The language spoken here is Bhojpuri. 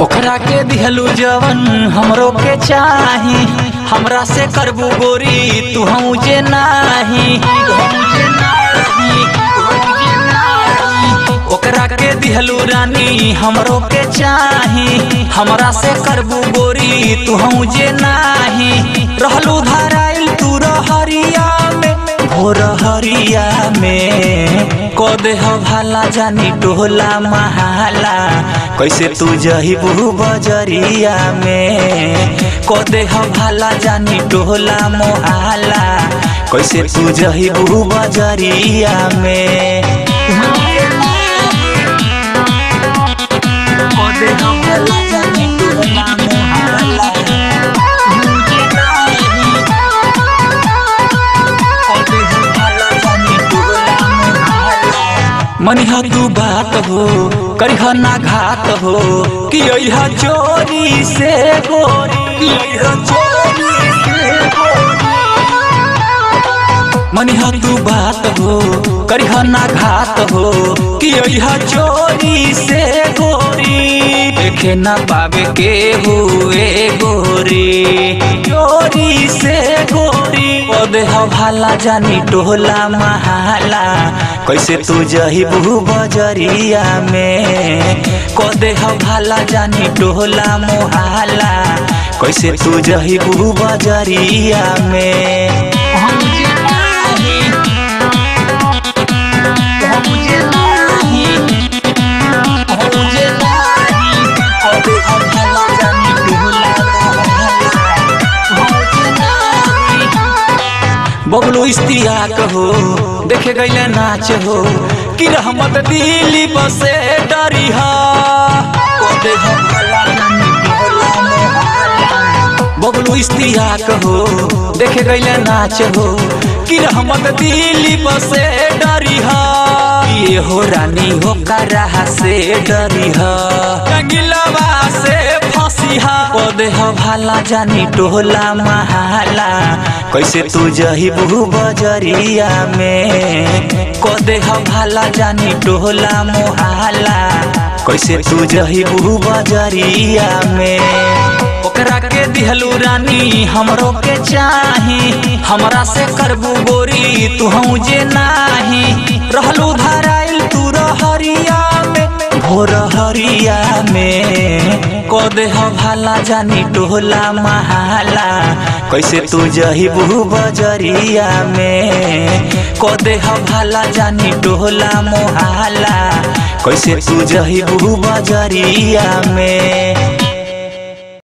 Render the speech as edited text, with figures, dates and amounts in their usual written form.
ओकरा के दिहलू जवन हमरो के चाही, हमरा से करबू गोरी तू हम जे नाही। ओकरा के दिहलू रानी हमरो के चाही, हमरा से करबू गोरी तू हम जे नाही। रहलू धराइल तू रहरिया में, भोर हरिया में को देह भाला जानी टोला महाला। कैसे तू जहिबू बजरिया में, को देह भाला जानी टोला मोहाला। कैसे तू जहिबू बजरिया में, को देह भाला जानी टोला मोहाला। मनिहा तू बात हो करिहा ना घात हो, कि यह चोरी से गोरी, कि यह चोरी से गोरी। मनिहा तू बात हो करिहा ना घात हो, कि यह चोरी से गोरी। देखे ना पावे के हुए गोरी, चोरी से गोरी। ओ देह भाला जानी टोला महाला। कैसे तू जहिबू बजरिया में, को देह भाला जानी टोला मोहाला। कैसे तू जहिबू बजरिया में, बबलू इस्तियाक हो देखे गईले नाच हो, कि रहमत दिली बसे डरी हा। बबलू इस्तियाक हो देखे गईले नाच हो, कि रहमत दिली बसे डरी हा। ये हो रानी हो करा से डरी हा, रंगीलवा से फंसी हा। ओ देह भाला जानी टोला महाला। कैसे तू जहिबू बजरिया में, को देह भाला जानी टोला मोहाला। कैसे तू जहिबू बजरिया में। ओकरा के दिहलू रानी हमरो के चाही, हमरा से करबू गोरी तू हम जे नाही। रहलू धराइल तू रहरिया में, भोर हरिया में को देह भाला जानी टोला महाला। कैसे तू जहिबू बजरिया में, को देह भाला जानी टोला मोहाला। कैसे तू जहिबू बजरिया में।